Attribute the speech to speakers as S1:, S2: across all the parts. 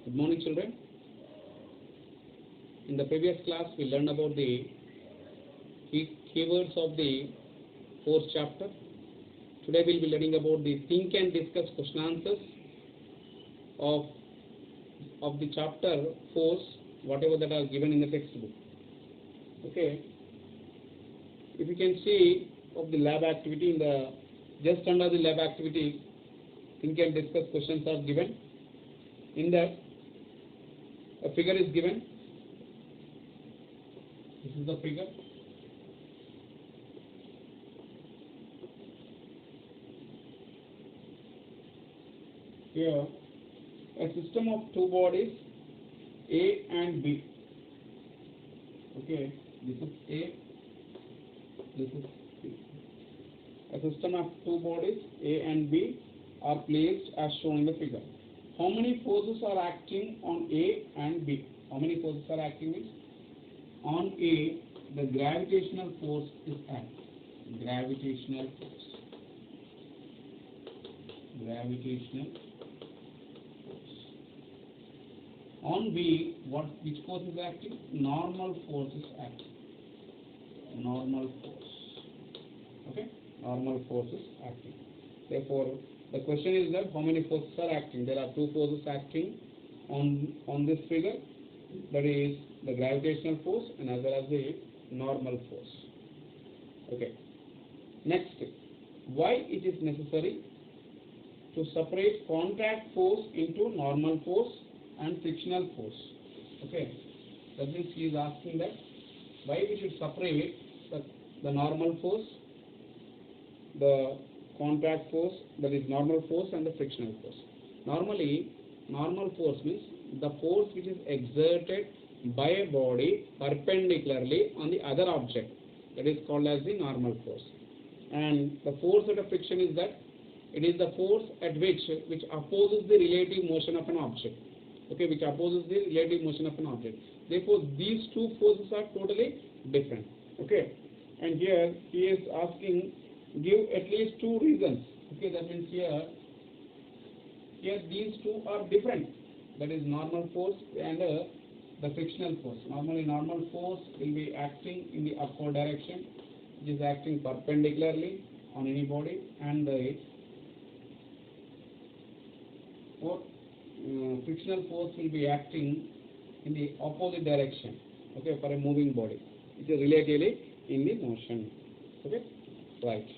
S1: Good morning, children. In the previous class, we learned about the keywords of the fourth chapter. Today, we will be learning about the think and discuss question answers of the chapter 4, whatever that are given in the textbook. Okay. If you can see of the lab activity in the just under the lab activity, think and discuss questions are given. In that, a figure is given. This is the figure. Here, a system of two bodies, A and B. Okay, this is A, this is B. A system of two bodies, A and B, are placed as shown in the figure. How many forces are acting on A and B? How many forces are acting means? On A, the gravitational force is acting. Gravitational force. Gravitational force. On B, which force is acting? Normal force is acting. Normal force. Okay? Normal force is acting. Therefore, the question is that how many forces are acting? There are two forces acting on this figure. That is the gravitational force and as well as the normal force. Okay. Next, why it is necessary to separate contact force into normal force and frictional force? Okay. That means he is asking that why we should separate the normal force, the contact force, that is normal force, and the frictional force. Normally, normal force means the force which is exerted by a body perpendicularly on the other object. That is called as the normal force. And the force at a friction is that it is the force at which opposes the relative motion of an object. Okay, which opposes the relative motion of an object. Therefore, these two forces are totally different. Okay, and here he is asking, give at least two reasons. Okay, that means here these two are different. That is normal force and the frictional force. Normally, normal force will be acting in the upward direction, which is acting perpendicularly on any body, and the frictional force will be acting in the opposite direction. Okay, for a moving body, which is relatively in the motion. Okay, right.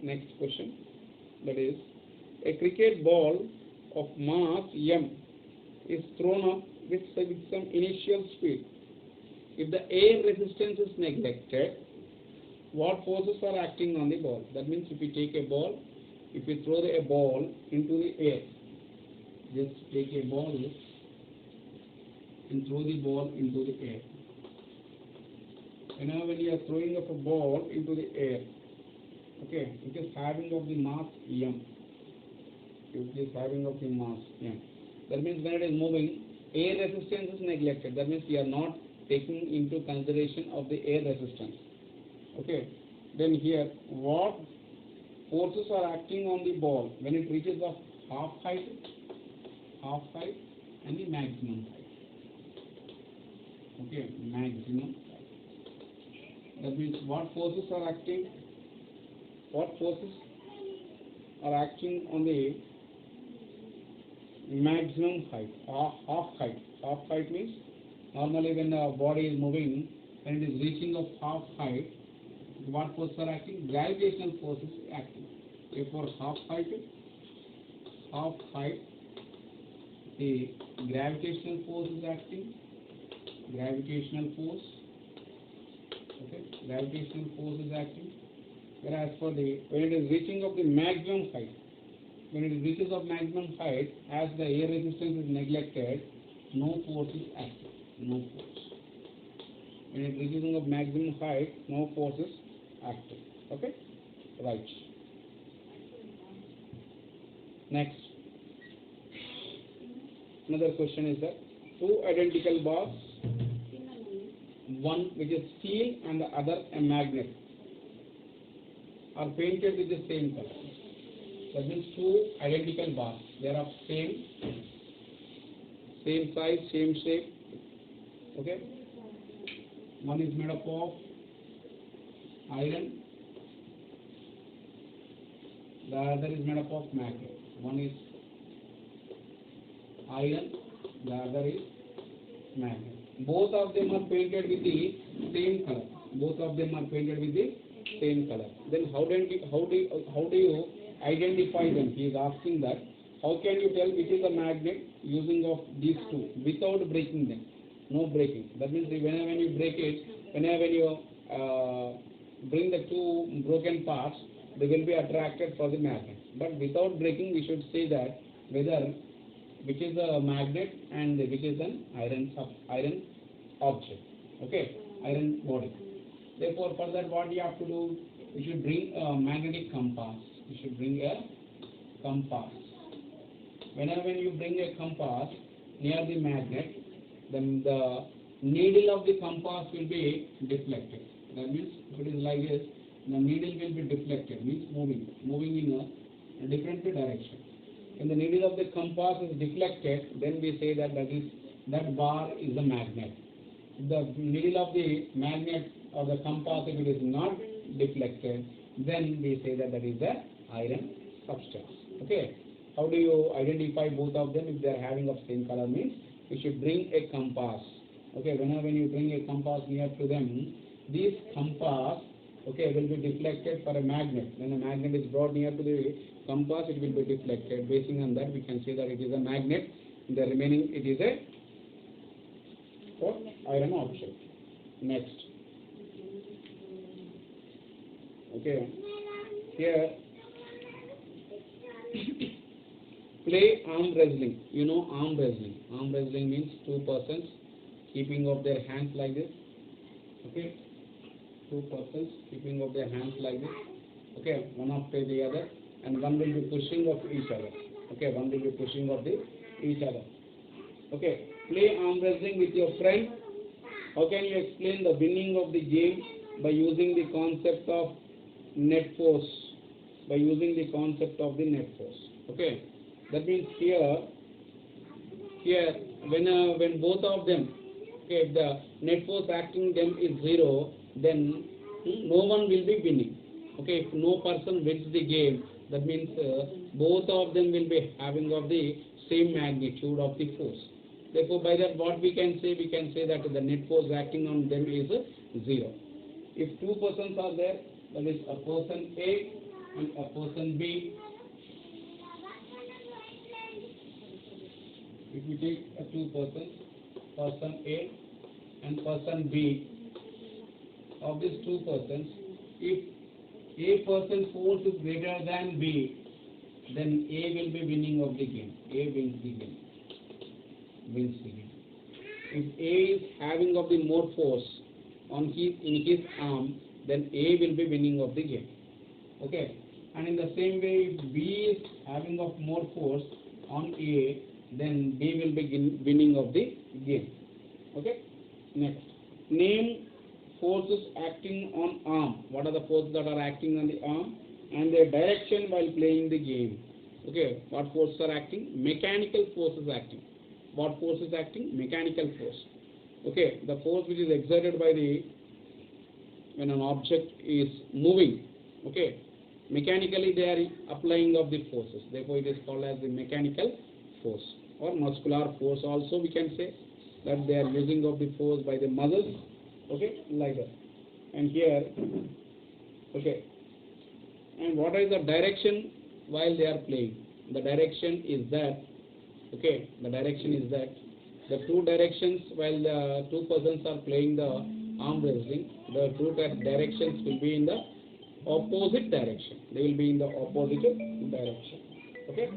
S1: Next question, that is, a cricket ball of mass m is thrown up with some initial speed. If the air resistance is neglected, what forces are acting on the ball? That means if you take a ball, if you throw a ball into the air, just take a ball and throw the ball into the air. Now when you are throwing up a ball into the air, okay, it is having of the mass m. It is having of the mass m. That means when it is moving, air resistance is neglected. That means we are not taking into consideration of the air resistance. Okay. Then here, what forces are acting on the ball when it reaches the half height, and the maximum height. Okay, maximum height. That means what forces are acting? What forces are acting on the maximum height, half height? Half height means normally when the body is moving and it is reaching of half height, what forces are acting? Gravitational forces acting. Therefore, half height, the gravitational force is acting. Gravitational force. Okay, gravitational force is acting. Whereas for the when it is reaching of the maximum height, when it reaches of maximum height, as the air resistance is neglected, no force is acting. No force. When it reaches of maximum height, no force is acting. Okay, right. Next, another question is that two identical bars, one which is steel and the other a magnet, are painted with the same color. That means two identical bars. They are of same size, same shape. Okay. One is made up of iron. The other is made up of magnet. One is iron. The other is magnet. Both of them are painted with the same color. Both of them are painted with the same color. Then how do you identify them? He is asking that. How can you tell which is a magnet using of these two without breaking them? No breaking. That means whenever you break it, whenever you bring the two broken parts, they will be attracted for the magnet. But without breaking, we should say that whether which is a magnet and which is an iron object. Okay, iron body. Therefore, for that, what you have to do? You should bring a magnetic compass. You should bring a compass. Whenever you bring a compass near the magnet, then the needle of the compass will be deflected. That means if it is like this, the needle will be deflected, means moving in a different direction. When the needle of the compass is deflected, then we say that bar is a magnet. If the needle of the magnet or the compass, if it is not deflected, then we say that is the iron substance. Okay. How do you identify both of them if they are having of same color? Means you should bring a compass. Okay. Whenever you bring a compass near to them, this compass, okay, will be deflected for a magnet. When a magnet is brought near to the compass, it will be deflected. Basing on that, we can say that it is a magnet. The remaining, it is a iron object. Next. Okay. Here, play arm wrestling. You know arm wrestling. Arm wrestling means two persons keeping of their hands like this. Okay. Two persons keeping of their hands like this. Okay. One after the other, and one will be pushing of each other. Okay. One will be pushing of each other. Okay. Play arm wrestling with your friend. How can you explain the winning of the game? By using the concept of net force. By using the concept of the net force. Okay. That means here when both of them, okay, if the net force acting them is 0, then no one will be winning. Okay. If no person wins the game, that means both of them will be having of the same magnitude of the force. Therefore, by that, what we can say? We can say that the net force acting on them is 0. If two persons are there, that is a person A and a person B. If we take two persons, person A and person B, of these two persons, if A person's force is greater than B, then A will be winning of the game. A wins the game. If A is having of the more force in his arm, then A will be winning of the game. Okay. And in the same way, if B is having of more force on A, then B will be winning of the game. Okay. Next, name forces acting on arm. What are the forces that are acting on the arm and their direction while playing the game? Okay. What forces are acting? Mechanical forces acting. What force is acting? Mechanical force. Okay, the force which is exerted by when an object is moving. Okay, mechanically they are applying of the forces. Therefore, it is called as the mechanical force or muscular force. Also, we can say that they are using of the force by the muscles. Okay, like that. And here, okay. And what is the direction while they are playing? The direction is that. Okay, the direction is that the two directions while the two persons are playing the arm wrestling, the two directions will be in the opposite direction. They will be in the opposite direction. Okay,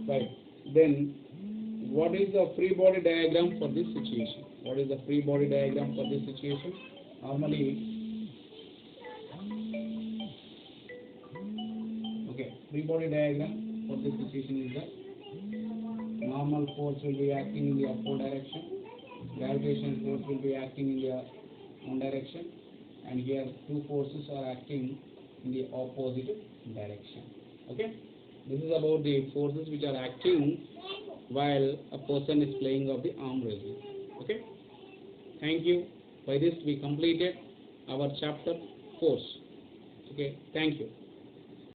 S1: right. Then, what is the free body diagram for this situation? What is the free body diagram for this situation? Normally, okay, free body diagram for this situation is that normal force will be acting in the upward direction, gravitational force will be acting in the one direction, and here two forces are acting in the opposite direction. Okay. This is about the forces which are acting while a person is playing of the arm wrestling. Okay. Thank you. By this we completed our chapter force. Okay. Thank you.